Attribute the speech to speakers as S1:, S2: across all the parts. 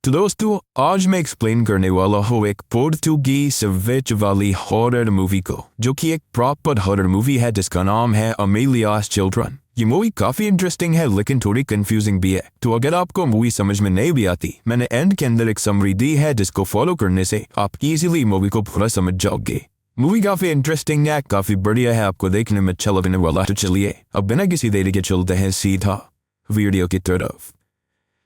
S1: तो दोस्तों आज मैं एक्सप्लेन करने वाला हूँ एक पोर्तुगीज विच वाली हॉरर मूवी को, जो कि एक प्रॉपर हॉरर मूवी है जिसका नाम है अमेलियास चिल्ड्रन। ये मूवी काफी इंटरेस्टिंग है लेकिन थोड़ी कंफ्यूजिंग भी है। तो अगर आपको मूवी समझ में नहीं भी आती, मैंने एंड के अंदर एक समरी दी है जिसको फॉलो करने से आप इजीली मूवी को पूरा समझ जाओगे। मूवी काफी इंटरेस्टिंग है, काफी बढ़िया है, आपको देखने में अच्छा लगने वाला। तो चलिए अब बिना किसी देरी के चलते हैं सीधा वीडियो की तरफ।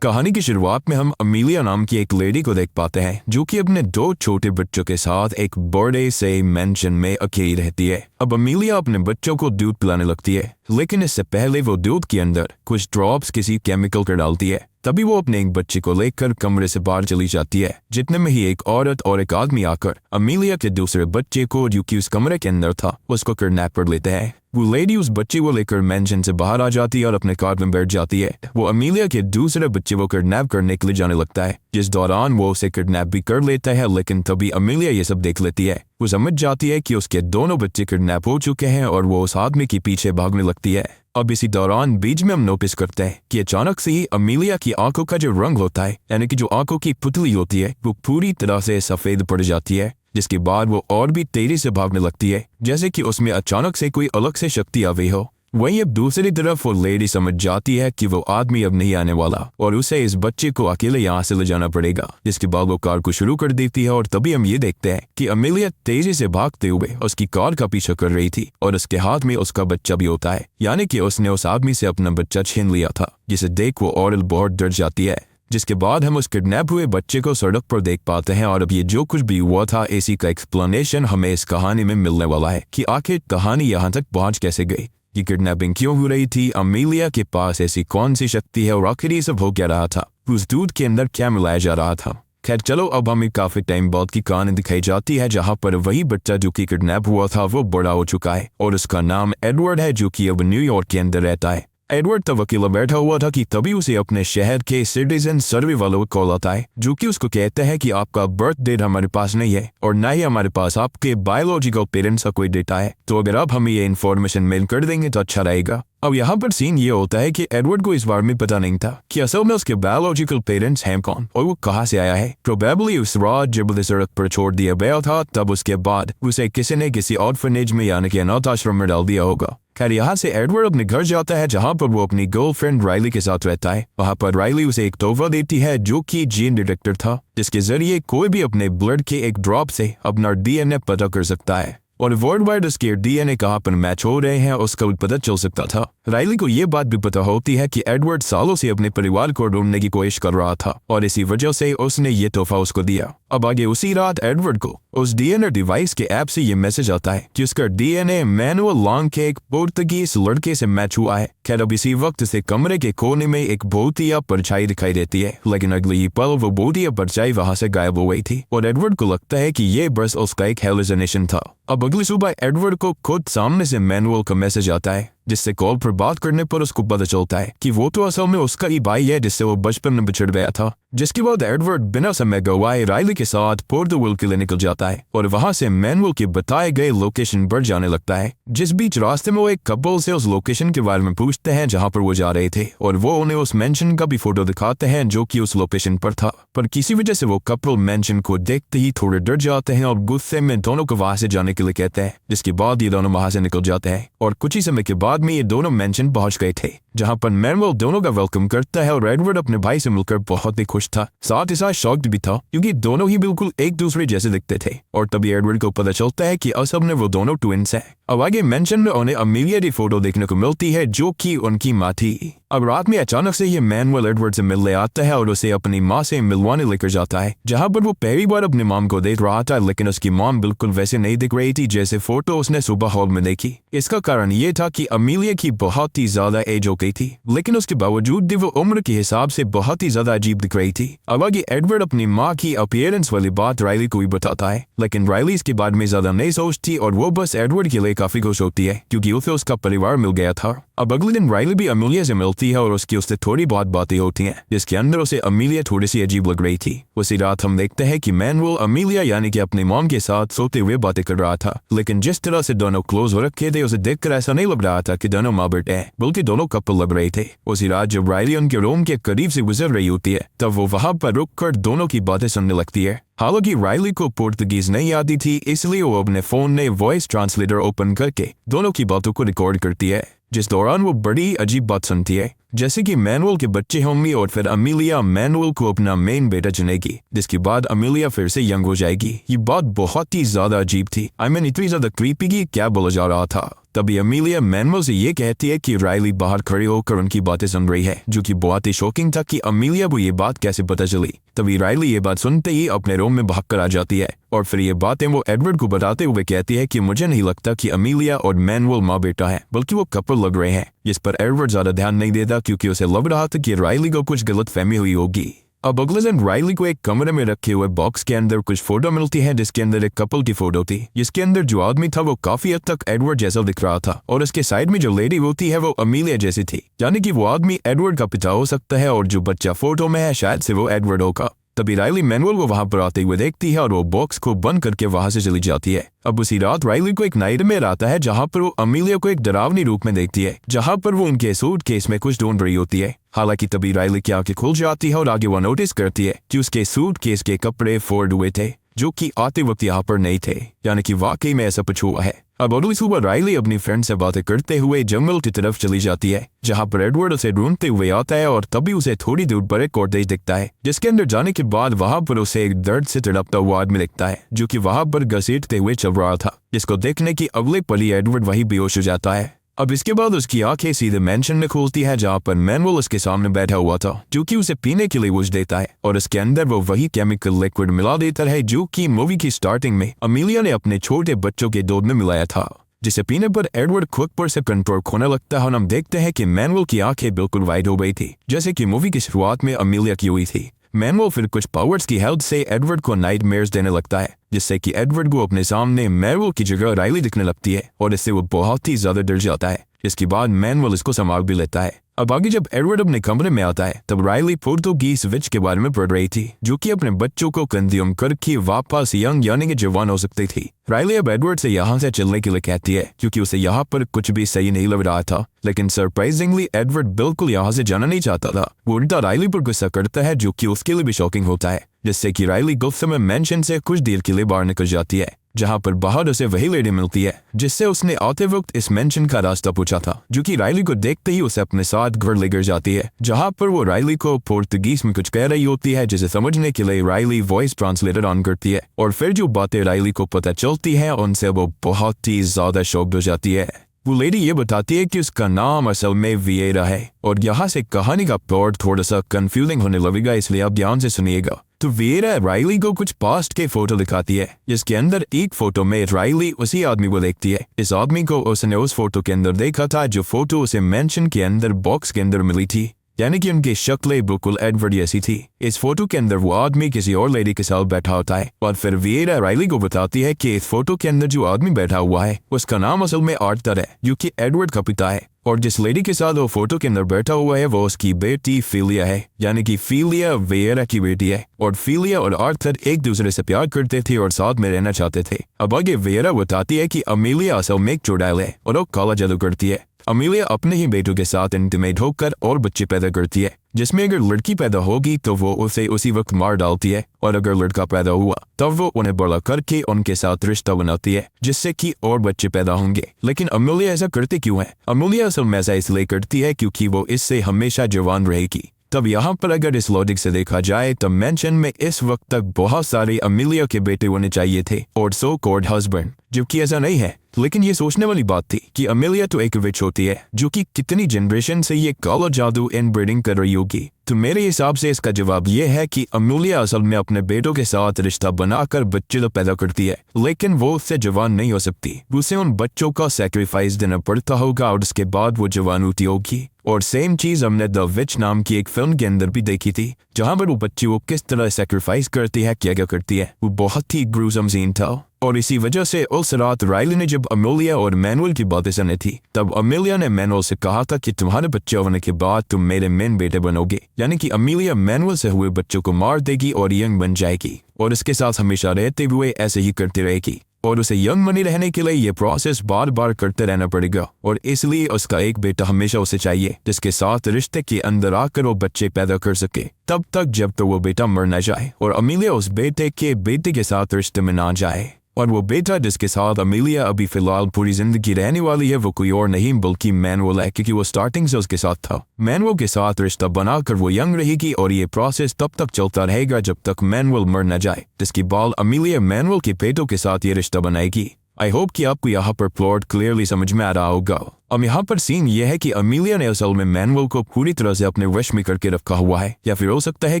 S1: कहानी की शुरुआत में हम अमेलिया नाम की एक लेडी को देख पाते हैं जो कि अपने 2 छोटे बच्चों के साथ एक बड़े से मेंशन में अकेली रहती है। अब अमेलिया अपने बच्चों को दूध पिलाने लगती है, लेकिन इससे पहले वो दूध के अंदर कुछ ड्रॉप्स किसी केमिकल कर डालती है। तभी वो अपने एक बच्चे को लेकर कमरे से बाहर चली जाती है। जितने में ही एक औरत और एक आदमी आकर अमेलिया के दूसरे बच्चे को, जो कि उस कमरे के अंदर था, उसको किडनैप कर लेते हैं। वो लेडी उस बच्चे को लेकर मेंशन से बाहर आ जाती है और अपने कार में बैठ जाती है। वो अमेलिया के दूसरे बच्चे को किडनैप करने के लिए जाने लगता है, जिस दौरान वो उसे किडनैप भी कर लेता है। लेकिन तभी अमेलिया ये सब देख लेती है। वो समझ जाती है कि उसके दोनों बच्चे किडनैप हो चुके हैं और वो उस आदमी के पीछे भागने लगती है। अब इसी दौरान बीच में हम नोटिस करते हैं कि अचानक से ही अमेलिया की आंखों का जो रंग होता है, यानी कि जो आंखों की पुतली होती है, वो पूरी तरह से सफेद पड़ जाती है। जिसके बाद वो और भी तेजी से भागने लगती है, जैसे कि उसमें अचानक से कोई अलग से शक्ति आ गई हो। वहीं अब दूसरी तरफ वो लेडी समझ जाती है कि वो आदमी अब नहीं आने वाला और उसे इस बच्चे को अकेले यहाँ से ले जाना पड़ेगा। जिसके बाद वो कार को शुरू कर देती है और तभी हम ये देखते हैं कि अमेलिया तेजी से भागते हुए उसकी कार का पीछा कर रही थी और उसके हाथ में उसका बच्चा भी होता है, यानी कि उसने उस आदमी से अपना बच्चा छीन लिया था, जिसे देख वो औरत बहुत डर जाती है। जिसके बाद हम उस किडनैप हुए बच्चे को सड़क पर देख पाते हैं और अब ये जो कुछ भी हुआ था, इसी का एक्सप्लेनेशन हमें इस कहानी में मिलने वाला है कि आखिर कहानी यहाँ तक पहुँच कैसे गई, कि किडनैपिंग क्यों हो रही थी, अमेलिया के पास ऐसी कौन सी शक्ति है और आखिर ये सब हो क्या रहा था, उस दूध के अंदर क्या मिलाया जा रहा था। खैर चलो, अब हमें काफी टाइम बाद की कहानी दिखाई जाती है जहाँ पर वही बच्चा जो कि किडनैप हुआ था वो बड़ा हो चुका है और उसका नाम एडवर्ड है, जो कि अब न्यूयॉर्क के अंदर रहता है। एडवर्ड तब अकेला बैठा हुआ था कि तभी उसे अपने शहर के सिटीजन सर्वे वालों को कॉल आता है, जो कि उसको कहते हैं कि आपका बर्थ डेट हमारे पास नहीं है और ना ही हमारे पास आपके बायोलॉजिकल पेरेंट्स का कोई डेटा है, तो अगर आप हमें ये इन्फॉर्मेशन मेल कर देंगे तो अच्छा रहेगा। अब यहाँ पर सीन ये होता है कि एडवर्ड को इस बारे में पता नहीं था कि असल में उसके बायोलॉजिकल पेरेंट्स हैं कौन और वो कहाँ से आया है। प्रोबेबली उस रात जब उसे सड़क पर छोड़ दिया गया था, तब उसके बाद उसे किसी ने किसी ऑर्फनेज में यानी कि अनाथ आश्रम में डाल दिया होगा। खैर यहाँ से एडवर्ड अपने घर जाता है जहाँ पर वो अपनी गर्लफ्रेंड राइली के साथ रहता है। वहाँ पर राइली उसे एक तोहफा देती है जो कि जीन डिटेक्टर था, जिसके जरिए कोई भी अपने ब्लड के एक ड्रॉप से अपना डीएनए पता कर सकता है और वर्ल्ड वाइड उसके डीएनए कहाँ पर मैच हो रहे हैं उसका भी पता चल सकता था। राइली को ये बात भी पता होती है कि एडवर्ड सालों से अपने परिवार को ढूंढने की कोशिश कर रहा था और इसी वजह से उसने ये तोहफा उसको दिया। अब आगे उसी रात एडवर्ड को उस डीएनए डिवाइस के ऐप से ये मैसेज आता है कि उसका डीएनए मैनुअल लॉन्ग के एक पुर्तगीज लड़के से मैच हुआ है। खैर अब इसी वक्त से कमरे के कोने में एक भूतिया परछाई दिखाई देती है, लेकिन अगले ही पल वो भूतिया परछाई वहां से गायब हो गई थी और एडवर्ड को लगता है कि ये बस उसका एक हेलुसिनेशन था। अब अगली सुबह एडवर्ड को खुद सामने से मैनुअल का मैसेज आता है, जिससे कॉल पर बात करने पर उसको पता चलता है कि वो तो असल में उसका ही भाई है जिससे वो बचपन में बिछड़ गया था। जिसके बाद एडवर्ड बिना समय गवाए राइली के साथ पोर्टोविल के लिए निकल जाता है और वहां से मैनुअल के बताए गए लोकेशन पर जाने लगता है। जिस बीच रास्ते में वो एक कपल से उस लोकेशन के बारे में पूछते हैं जहां पर वो जा रहे थे और वो उन्हें उस मेंशन का भी फोटो दिखाते हैं जो कि उस लोकेशन पर था। पर किसी वजह से वो कपल मेंशन को देखते ही थोड़े डर जाते हैं और गुस्से में दोनों को वहां से जाने के लिए कहते हैं। जिसके बाद ये दोनों वहां से निकल जाते हैं और कुछ ही समय के बाद में ये दोनों मेंशन पहुंच गए थे, जहां पर मैनुअल दोनों का वेलकम करता है और एडवर्ड अपने भाई से मिलकर बहुत ही खुश था, साथ ही साथ शॉक्ड भी था क्योंकि दोनों ही बिल्कुल एक दूसरे जैसे दिखते थे। और तभी एडवर्ड को पता चलता है कि असल में वो दोनों ट्विंस हैं। अब आगे मेंशन में उन्हें अमेलिया की फोटो देखने को मिलती है जो कि उनकी माँ थी। अब रात में अचानक से ये मैनुअल एडवर्ड से मिलने आता है और उसे अपनी माँ से मिलवाने लेकर जाता है, जहाँ पर वो पहली बार अपनी माम को देख रहा था, लेकिन उसकी माम बिल्कुल वैसे नहीं दिख रही थी जैसे फोटो उसने सुबह हॉल में देखी। इसका कारण ये था कि अमेलिया की बहुत ही ज्यादा एज हो गई थी, लेकिन उसके बावजूद भी वो उम्र के हिसाब से बहुत ही ज्यादा अजीब दिख रही थी। अब आगे एडवर्ड अपनी माँ की अपीयरेंस वाली बात राइली को भी बताता है, लेकिन राइली इसके बारे में ज्यादा नहीं सोचती और वो बस एडवर्ड के लिए काफी खुश होती है क्योंकि उसे उसका परिवार मिल गया था। अब अगले दिन राइली भी अमीलिया से मिलती है और उससे थोड़ी बहुत बातें होती हैं, जिसके अंदर उसे अमीलिया थोड़ी सी अजीब लग रही थी। उसी रात हम देखते हैं कि मैनुअल अमीलिया यानी कि अपनी मॉम के साथ सोते हुए बातें कर रहा था, लेकिन जिस तरह से दोनों क्लोज हो रखे थे उसे देखकर ऐसा नहीं लग रहा था कि दोनों माँ बेटे हैं, बल्कि दोनों कपल लग रहे थे। उसी रात जब राइली उनके रूम के करीब से गुजर रही होती है तब वो वहां पर रुककर दोनों की बातें सुनने लगती है। हालांकि राइली को पुर्तगीज नहीं आती थी, इसलिए वो अपने फोन में वॉइस ट्रांसलेटर ओपन करके दोनों की बातों को रिकॉर्ड करती है, जिस दौरान वो बड़ी अजीब बात सुनती है, जैसे कि मैनुअल के बच्चे होंगे और फिर अमीलिया मैनुअल को अपना मेन बेटा चुनेगी, जिसके बाद अमीलिया फिर से यंग हो जाएगी। ये बात बहुत ही ज्यादा अजीब थी। इतनी ज्यादा क्रीपी की क्या बोला जा रहा था। तभी अमीलिया मैनुअल से ये कहती है कि राइली बाहर खड़ी होकर उनकी बातें सुन रही है, जो कि बहुत ही शॉकिंग था कि अमीलिया को ये बात कैसे पता चली। तभी राइली ये बात सुनते ही अपने रूम में भागकर आ जाती है और फिर ये बातें वो एडवर्ड को बताते हुए कहती है कि मुझे नहीं लगता कि अमीलिया और मैनुअल माँ बेटा है, बल्कि वो कपल लग रहे हैं। जिस पर एडवर्ड ज्यादा ध्यान नहीं देता क्योंकि उसे लग रहा था कि राइली को कुछ गलत फहमी हुई होगी। अब अगले दिन राइली को एक कमरे में रखे हुए बॉक्स के अंदर कुछ फोटो मिलती है, जिसके अंदर एक कपल की फोटो थी, जिसके अंदर जो आदमी था वो काफी हद तक एडवर्ड जैसा दिख रहा था और उसके साइड में जो लेडी होती है वो अमीलिया जैसी थी, यानी कि वो आदमी एडवर्ड का पिता हो सकता है और जो बच्चा फोटो में है शायद से वो एडवर्ड होगा। तभी राइली मैनुअल को वहां पर आते हुए देखती है और वो बॉक्स को बंद करके वहां से चली जाती है। अब उसी रात राइली को एक नाइटमेयर आता है जहां पर वो अमीलिया को एक डरावनी रूप में देखती है, जहां पर वो उनके सूटकेस में कुछ ढूंढ रही होती है। हालांकि तभी राइली की आंखें खुल जाती है और आगे वो नोटिस करती है कि उसके सूटकेस के कपड़े फोल्ड हुए थे, जो कि आते वक्त यहाँ पर नहीं थे, यानी कि वाकई में ऐसा कुछ हुआ है। अब अगली सुबह राइली अपनी फ्रेंड से बातें करते हुए जंगल की तरफ चली जाती है, जहाँ पर एडवर्ड उसे ढूंढते हुए आता है और तभी उसे थोड़ी दूर पर एक कॉटेज दिखता है, जिसके अंदर जाने के बाद वहां पर उसे एक दर्द से तड़पता हुआ आदमी दिखता है, जो कि वहां पर घसीटते हुए चल रहा था, जिसको देखने की अगले पल ही एडवर्ड वही बेहोश हो जाता है। अब इसके बाद उसकी आंखें सीधे मैंशन में खुलती है जहाँ पर मैनुअल उसके सामने बैठा हुआ था, जो कि उसे पीने के लिए कुछ देता है और उसके अंदर वो वही केमिकल लिक्विड मिला देता है जो कि मूवी की स्टार्टिंग में अमीलिया ने अपने छोटे बच्चों के दूध में मिलाया था, जिसे पीने पर एडवर्ड खुद पर से कंट्रोल खोने लगता है और हम देखते हैं कि मैनुअल की आंखें बिल्कुल वाइड हो गई थी, जैसे कि मूवी की शुरुआत में अमीलिया की हुई थी। मैनुअल फिर कुछ पावर्स की हेल्प से एडवर्ड को नाइटमेयर्स देने लगता है, जिससे कि एडवर्ड को अपने सामने मैनुअल की जगह राइली दिखने लगती है और इससे वो बहुत ही ज्यादा डर जाता है। इसके बाद मैनुअल इसको संभाल भी लेता है। अब आगे जब एडवर्ड अपने कमरे में आता है तब राइली पुर्तगीज विच के बारे में पढ़ रही थी, जो कि अपने बच्चों को कंज्यूम करके वापस यंग यानी कि जवान हो सकती थी। राइली अब एडवर्ड से यहाँ से चलने के लिए कहती है क्योंकि उसे यहाँ पर कुछ भी सही नहीं लग रहा था, लेकिन सरप्राइजिंगली एडवर्ड बिल्कुल यहाँ से जाना नहीं चाहता था। वो उल्टा राइली पर गुस्सा करता है, जो कि उसके लिए भी शॉकिंग होता है, जिससे कि राइली गुस्से में मेंशन से कुछ देर के लिए बाहर निकल जाती है, जहां पर बाहर उसे वही लेडी मिलती है जिससे उसने आते वक्त इस मेंशन का रास्ता पूछा था, जो कि राइली को देखते ही उसे अपने साथ घर लेकर जाती है, जहां पर वो राइली को पुर्तगीज में कुछ कह रही होती है, जिसे समझने के लिए राइली वॉइस ट्रांसलेटर ऑन करती है और फिर जो बातें राइली को पता चलती है उनसे वो बहुत ही ज्यादा शॉक्ड हो जाती है। वो लेडी ये बताती है कि उसका नाम असल में विएरा है और यहाँ से कहानी का प्लॉट थोड़ा सा कंफ्यूजिंग होने लगेगा, इसलिए आप ध्यान से सुनिएगा। तो विएरा राइली को कुछ पास्ट के फोटो दिखाती है, जिसके अंदर एक फोटो में राइली उसी आदमी को देखती है। इस आदमी को उसने उस फोटो के अंदर देखा था जो फोटो उसे मेंशन के अंदर बॉक्स के अंदर मिली थी, यानी कि उनकी शक्लें बिल्कुल एडवर्ड जैसी थी। इस फोटो के अंदर वो आदमी किसी और लेडी के साथ बैठा होता है और फिर विएरा राइली को बताती है कि इस फोटो के अंदर जो आदमी बैठा हुआ है उसका नाम असल में आर्थर है, जो कि एडवर्ड का पिता है, और जिस लेडी के साथ वो फोटो के अंदर बैठा हुआ है वो उसकी बेटी फीलिया है, यानी कि फीलिया विएरा की बेटी है। और फीलिया और आर्थर एक दूसरे से प्यार करते थे और साथ में रहना चाहते थे। अब आगे विएरा बताती है कि अमीलिया असल में एक चुड़ैल है और वो काला जादू करती है। अमीलिया अपने ही बेटों के साथ इंटीमेट होकर और बच्चे पैदा करती है, जिसमें अगर लड़की पैदा होगी तो वो उसे उसी वक्त मार डालती है और अगर लड़का पैदा हुआ तब वो उन्हें बड़ा करके उनके साथ रिश्ता बनाती है, जिससे कि और बच्चे पैदा होंगे। लेकिन अमीलिया ऐसा करती क्यों है? अमीलिया असल में ऐसा इसलिए करती है क्योंकि वो इससे हमेशा जवान रहेगी। तब यहाँ पर अगर इस लॉजिक से देखा जाए तो मेंशन में इस वक्त तक बहुत सारे अमीलिया के बेटे होने चाहिए थे और सो कॉल्ड हस्बैंड, जबकि ऐसा नहीं है। लेकिन ये सोचने वाली बात थी कि अमीलिया तो एक विच होती है जो कि कितनी जनरेशन से ये काला जादू इनब्रीडिंग कर रही होगी। तो मेरे हिसाब से इसका जवाब ये है कि अमीलिया असल में अपने बेटों के साथ रिश्ता बनाकर बच्चे तो पैदा करती है, लेकिन वो उससे जवान नहीं हो सकती। उसे उन बच्चों का सैक्रिफाइस देना पड़ता होगा और उसके बाद वो जवान होती होगी। और सेम चीज हमने द विच नाम की एक फिल्म के अंदर भी देखी थी, जहाँ पर वो बच्ची वो किस तरह सैक्रिफाइस करती है, क्या क्या करती है। वो बहुत ही ग्रूसम सीन था। और इसी वजह से उस रात राइली ने जब अमेलिया और मैनुअल की बातें सुनी थी तब अमेलिया ने मैनुअल से कहा था कि तुम्हारे बच्चे होने के बाद तुम मेरे मेन बेटे बनोगे, यानी कि अमेलिया मैनुअल से हुए बच्चों को मार देगी और यंग बन जाएगी और इसके साथ हमेशा रहते हुए ऐसे ही करती रहेगी और उसे यंग बने रहने के लिए ये प्रोसेस बार बार करते रहना पड़ेगा और इसलिए उसका एक बेटा हमेशा उसे चाहिए जिसके साथ रिश्ते के अंदर आकर वो बच्चे पैदा कर सके तब तक जब तक वो बेटा मर न जाए और अमेलिया उस बेटे के साथ रिश्ते में ना जाए। और वो बेटा जिसके साथ अमेलिया अभी फिलहाल पूरी जिंदगी रहने वाली है वो कोई और नहीं बल्कि मैनुअल है, क्योंकि वो स्टार्टिंग से उसके साथ था। मैनुअल के साथ रिश्ता बनाकर वो यंग रहेगी और ये प्रोसेस तब तक चलता रहेगा जब तक मैनुअल मर न जाए, जिसके बाद अमेलिया मैनुअल के बेटों के साथ ये रिश्ता बनाएगी। आई होप कि आपको यहाँ पर प्लॉट क्लियरली समझ में आ रहा होगा। अब यहाँ पर सीन ये है कि अमेलिया ने असल में मैनुअल को पूरी तरह से अपने वश में करके रखा हुआ है, या फिर हो सकता है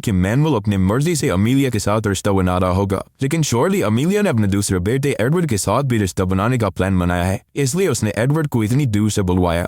S1: कि मैनुअल अपने मर्जी से अमेलिया के साथ रिश्ता बना रहा होगा, लेकिन श्योरली अमेलिया ने अपने दूसरे बेटे एडवर्ड के साथ भी रिश्ता बनाने का प्लान बनाया है, इसलिए उसने एडवर्ड को इतनी दूर से बुलवाया।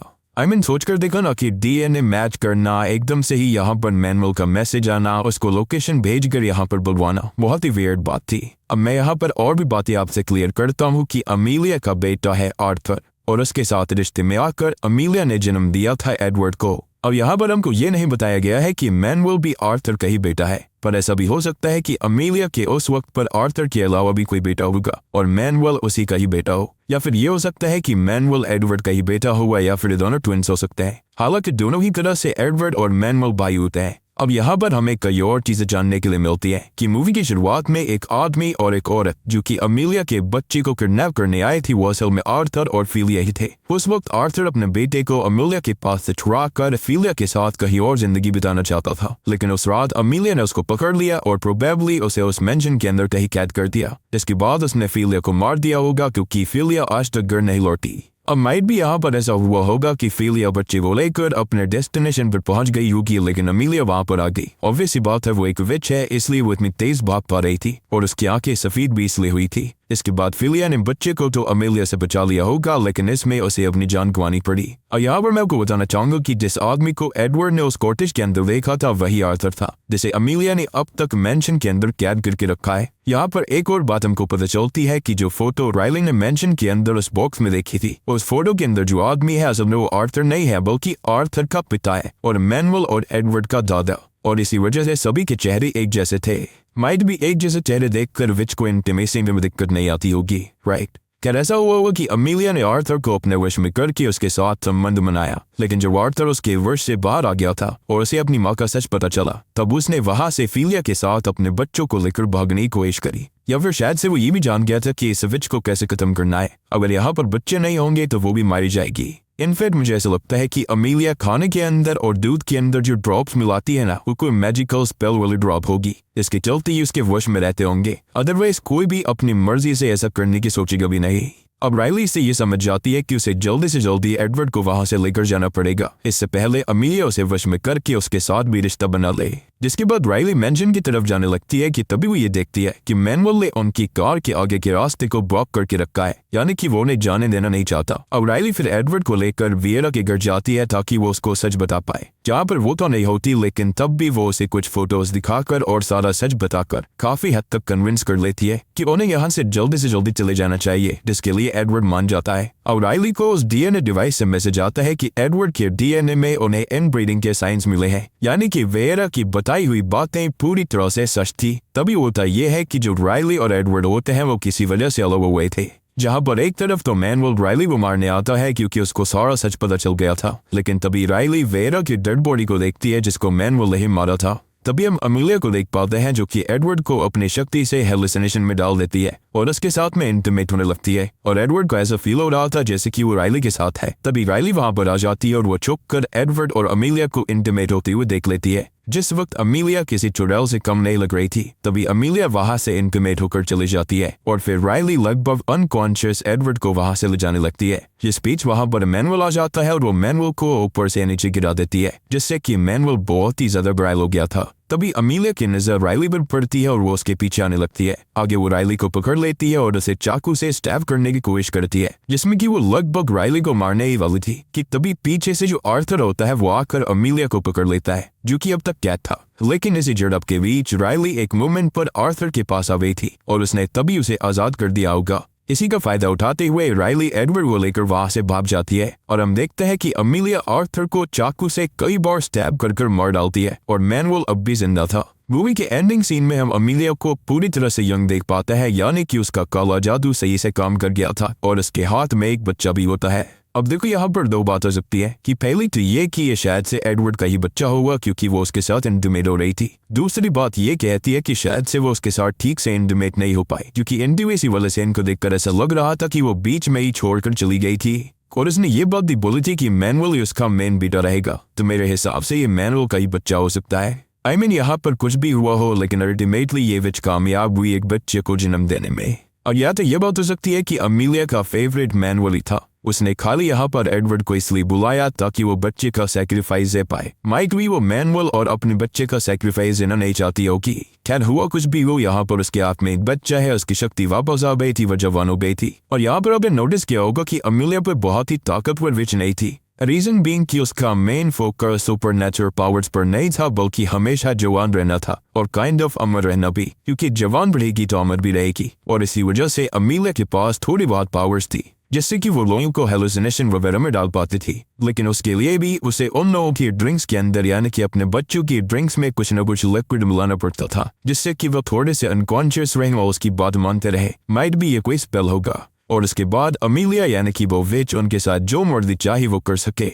S1: सोच कर देखा ना कि डीएनए मैच करना, एकदम से ही यहाँ पर मैनुअल का मैसेज आना, उसको लोकेशन भेजकर यहाँ पर बुलवाना बहुत ही वियर्ड बात थी। अब मैं यहाँ पर और भी बातें आपसे क्लियर करता हूँ कि अमेलिया का बेटा है आर्थर और उसके साथ रिश्ते में आकर अमेलिया ने जन्म दिया था एडवर्ड को। अब यहाँ पर हमको ये नहीं बताया गया है कि मैनुअल भी आर्थर का ही बेटा है, पर ऐसा भी हो सकता है कि अमेलिया के उस वक्त पर आर्थर के अलावा भी कोई बेटा होगा और मैनुअल उसी का ही बेटा हो, या फिर ये हो सकता है कि मैनुअल एडवर्ड का ही बेटा हुआ, या फिर दोनों ट्विंस हो सकते हैं। हालांकि दोनों ही तरह से एडवर्ड और मैनुअल भाई होते हैं। अब यहाँ पर हमें कई और चीजें जानने के लिए मिलती है कि मूवी की शुरुआत में एक आदमी और एक औरत जो कि अमेलिया के बच्चे को किडनैप करने आए थी वो असल में आर्थर और फिलिया ही थे। उस वक्त आर्थर अपने बेटे को अमेलिया के पास से छुड़ा कर फिलिया के साथ कहीं और जिंदगी बिताना चाहता था, लेकिन उस रात अमेलिया ने उसको पकड़ लिया और प्रोबेबली उसे उस मेंशन के अंदर कहीं कैद कर दिया, जिसके बाद उसने फिलिया को मार दिया होगा क्योंकि फिलिया आज तक घर नहीं लौटी। अब माइट भी यहाँ पर ऐसा हुआ होगा कि फिलिया बच्चे को लेकर अपने डेस्टिनेशन पर पहुंच गई होगी, लेकिन अमेलिया वहां पर आ गई। ऑब्वियस सी बात है वो एक विच है, इसलिए वो इतनी तेज भाग पा रही थी और उसकी आंखें सफेद भी इसलिए हुई थी। इसके बाद फिलिया ने बच्चे को तो अमेलिया से बचा लिया होगा, लेकिन इसमें उसे अपनी जान गंवानी पड़ी। और यहाँ पर मैं आपको बताना चाहूंगा कि जिस आदमी को एडवर्ड ने उस कॉटेज के अंदर देखा था वही आर्थर था, जिसे अमेलिया ने अब तक मेंशन के अंदर कैद करके रखा है। यहाँ पर एक और बात हमको पता चलती है कि जो फोटो राइलिंग ने मेंशन के अंदर उस बॉक्स में देखी थी, उस फोटो के अंदर जो आदमी है असल में वो आर्थर नहीं है बल्कि आर्थर का पिता है और मैनुअल और एडवर्ड का दादा, और इसी वजह से सभी के चेहरे एक जैसे थे। माइट भी एक जैसे चेहरे देखकर विच को इंटीमेसी में दिक्कत नहीं आती होगी, राइट? क्या ऐसा हुआ होगा कि अमेलिया ने आर्थर को अपने वश में करके उसके साथ संबंध बनाया, लेकिन जब आर्थर उसके वश से बाहर आ गया था और उसे अपनी माँ का सच पता चला तब उसने वहां से फिलिया के साथ अपने बच्चों को लेकर भागने की कोशिश करी, या फिर शायद से वो ये भी जान गया था कि इस विच को कैसे खत्म करना है। अगर यहाँ पर बच्चे नहीं होंगे तो वो भी मारी जाएगी। इनफैक्ट मुझे ऐसा लगता है कि अमेलिया खाने के अंदर और दूध के अंदर जो ड्रॉप्स मिलाती है ना, वो कोई मैजिकल स्पेल वाली ड्रॉप होगी, इसके चलते ही उसके वश में रहते होंगे। अदरवाइज कोई भी अपनी मर्जी से ऐसा करने की सोचेगा भी नहीं। अब राइली से ये समझ जाती है कि उसे जल्दी से जल्दी एडवर्ड को वहां से लेकर जाना पड़ेगा, इससे पहले अमेलिया उसे वश में करके उसके साथ भी रिश्ता बना ले। जिसके बाद राइली मेंशन की तरफ जाने लगती है कि तभी वो ये देखती है कि मैनुअल ने उनकी कार के आगे के रास्ते को ब्लॉक करके रखा है, यानी कि वो उन्हें जाने देना नहीं चाहता। अब राइली फिर एडवर्ड को लेकर वियरा के घर जाती है ताकि वो उसको सच बता पाए, जहाँ पर वो तो नहीं होती, लेकिन तब भी वो उसे कुछ फोटोज दिखाकर और सारा सच बताकर काफी हद तक कन्विंस कर लेती है कि उन्हें यहाँ से जल्दी चले जाना चाहिए, जिसके लिए एडवर्ड मान जाता है। और राइली को उस डीएनए डिवाइस से मैसेज आता है कि एडवर्ड के डीएनए में उन्हें इनब्रीडिंग के साइंस मिले हैं, यानी कि वियरा की बताई हुई बातें पूरी तरह से सच थी। तभी होता यह है कि जो राइली और एडवर्ड होते हैं वो किसी वजह से अलग हुए थे, जहां पर एक तरफ तो मैनुअल राइली को मारने आता है क्योंकि उसको सारा सच पता चल गया था, लेकिन तभी राइली वियरा की डेड बॉडी को देखती है जिसको मैनुअल ने मारा था। तभी हम अमेलिया को देख पाते हैं जो कि एडवर्ड को अपनी शक्ति से हेलुसिनेशन में डाल देती है और उसके साथ में इंटीमेट होने लगती है, और एडवर्ड को ऐसा फील हो रहा था जैसे कि वो राइली के साथ है। तभी राइली वहां पर आ जाती है और वो छुप कर एडवर्ड और अमेलिया को इंटीमेट होते हुए देख लेती है। जिस वक्त अमेलिया किसी चुड़ैल से कम नहीं लग रही थी, तभी अमेलिया वहां से इंटीमेट होकर चली जाती है और फिर राइली लगभग अनकॉन्शियस एडवर्ड को वहां से ले जाने लगती है। ये स्पीच वहां पर मैनुअल आ जाता है और वो मैनुअल को ऊपर से नीचे गिरा देती है, जिससे कि मैनुअल बहुत ही ज्यादा घायल हो गया था। तभी अमीलिया की नजर राइली पर पड़ती है और वो उसके पीछे आने लगती है। आगे वो राइली को पकड़ लेती है और उसे चाकू से स्टैब करने की कोशिश करती है, जिसमें कि वो लगभग राइली को मारने ही वाली थी कि तभी पीछे से जो आर्थर होता है वो आकर अमीलिया को पकड़ लेता है, जो कि अब तक कैद था। लेकिन इसी झड़प के बीच राइली एक मोमेंट पर आर्थर के पास आ गई थी और उसने तभी उसे आजाद कर दिया होगा। इसी का फायदा उठाते हुए राइली एडवर्ड को लेकर वहां से भाग जाती है और हम देखते हैं कि अमीलिया आर्थर को चाकू से कई बार स्टैब कर मार डालती है और मैनुअल अब भी जिंदा था। मूवी के एंडिंग सीन में हम अमीलिया को पूरी तरह से यंग देख पाते हैं, यानी कि उसका काला जादू सही से काम कर गया था और उसके हाथ में एक बच्चा भी होता है। अब देखो यहाँ पर दो बात हो सकती है कि पहली तो ये कि ये शायद से एडवर्ड का ही बच्चा होगा क्योंकि वो उसके साथ इंटीमेट हो रही थी। दूसरी बात ये कहती है कि शायद से वो उसके साथ ठीक से इंटीमेट नहीं हो पाई क्योंकि इंटीमेसी वाले सीन को देखकर ऐसा लग रहा था कि वो बीच में ही छोड़कर चली गई थी और उसने ये बात भी बोली थी कि मैनुअल ही उसका मेन बेटा रहेगा। तो मेरे हिसाब से ये मैनुअल का ही बच्चा हो सकता है। आई मीन यहाँ पर कुछ भी हुआ हो, लेकिन अल्टीमेटली ये विच कामयाब हुई एक बच्चे को जन्म देने में। और या तो ये बात हो सकती है कि अमीलिया का फेवरेट मैनुअल ही था, उसने खाली यहाँ पर एडवर्ड को इसलिए बुलाया ताकि वो बच्चे का सैक्रिफाइस दे पाए। माइट भी वो मैनुअल और अपने बच्चे का सैक्रिफाइस देना नहीं चाहती होगी। खैर हुआ कुछ भी हो, यहाँ पर उसके हाथ में एक बच्चा है, उसकी शक्ति वापस आ गई थी, वो जवान हो गई थी। और यहाँ पर आपने नोटिस किया होगा कि अमीलिया पर बहुत ही ताकतवर विच नहीं थी। रीजन बीइंग कि उसका main focus super natural powers पर नहीं था बल्कि हमेशा जवान रहना था और काइंड ऑफ अमर रहना भी, क्योंकि जवान बढ़ेगी तो अमर भी रहेगी। और इसी वजह से अमीलिया के पास थोड़ी बहुत पावर्स थी जिससे कि वो लोगों को हेलुसिनेशन वगैरह में डाल पाती थी। लेकिन उसके लिए भी उसे उन लोगों की ड्रिंक्स के अंदर यानी कि अपने बच्चों की ड्रिंक्स में कुछ न कुछ लिक्विड मिलाना पड़ता था जिससे कि वो थोड़े से अनकॉन्शियस रहे और उसकी बात मानते रहे। माइट भी ये कोई स्पेल होगा और उसके बाद अमीलिया यानी कि वो विच उनके साथ जो मर्जी चाहे वो कर सके।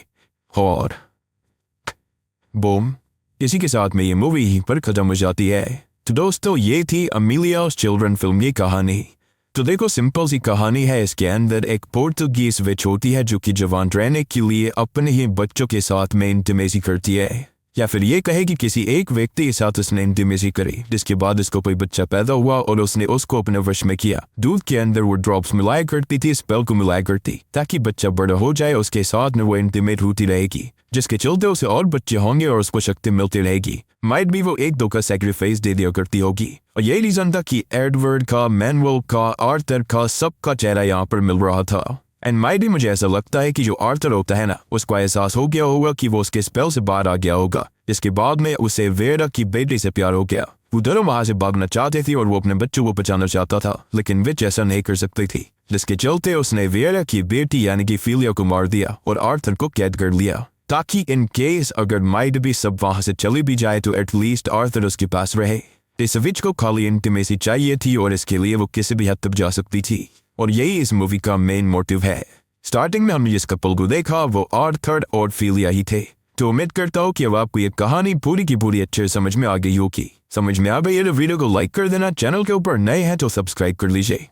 S1: और बूम, इसी के साथ में ये मूवी यहीं पर खत्म हो जाती है। तो दोस्तों ये थी अमीलिया's चिल्ड्रन फिल्म की कहानी। तो देखो सिंपल सी कहानी है, इसके अंदर एक पोर्तुगीज विच होती है जो कि जवान रहने के लिए अपने ही बच्चों के साथ में इंटीमेसी करती है, या फिर ये कहे कि किसी एक व्यक्ति के साथ उसने इंटीमेसी करी जिसके बाद उसको कोई बच्चा पैदा हुआ और उसने उसको अपने वश में किया। दूध के अंदर वो ड्रॉप्स मिलाया करती थी, स्पेल को मिलाया करती ताकि बच्चा बड़ा हो जाए, उसके साथ में वो इंटीमेट होती रहेगी जिसके चलते उसे और बच्चे होंगे और उसको शक्ति मिलती रहेगी। माइट भी वो एक दो का सैक्रिफाइस दे दिया करती होगी। और यही रीजन था कि एडवर्ड का, मैनुअल का, आर्थर का सबका चेहरा यहाँ पर मिल रहा था। एंड माइट भी मुझे ऐसा लगता है कि जो आर्थर होता है ना, उसको एहसास हो गया होगा कि वो उसके स्पेल से बाहर आ गया होगा, जिसके बाद में उसे वेरा की बेटी से प्यार हो गया। वो दोनों वहां से भागना चाहते थे और वो अपने बच्चों को बचाना चाहता था, लेकिन विच ऐसा नहीं कर सकती थी, जिसके चलते उसने वेरा की बेटी यानी कि फिलिया को मार दिया और आर्थर को कैद कर लिया ताकि इन केस अगर माइट भी सब वहां से चली भी जाए तो एटलीस्ट आर्थर उसके पास रहे। इस विच को खाली इंटीमेसी चाहिए थी और इसके लिए वो किसी भी हद तक जा सकती थी और यही इस मूवी का मेन मोटिव है। स्टार्टिंग में हमने जिस कपल को देखा वो आर्थर और फिलिया ही थे। तो उम्मीद करता हूँ कि अब आपको ये कहानी पूरी की पूरी अच्छे समझ में आ गई होगी। समझ में आ गई है तो वीडियो को लाइक कर देना, चैनल के ऊपर नए हैं तो सब्सक्राइब कर लीजिए।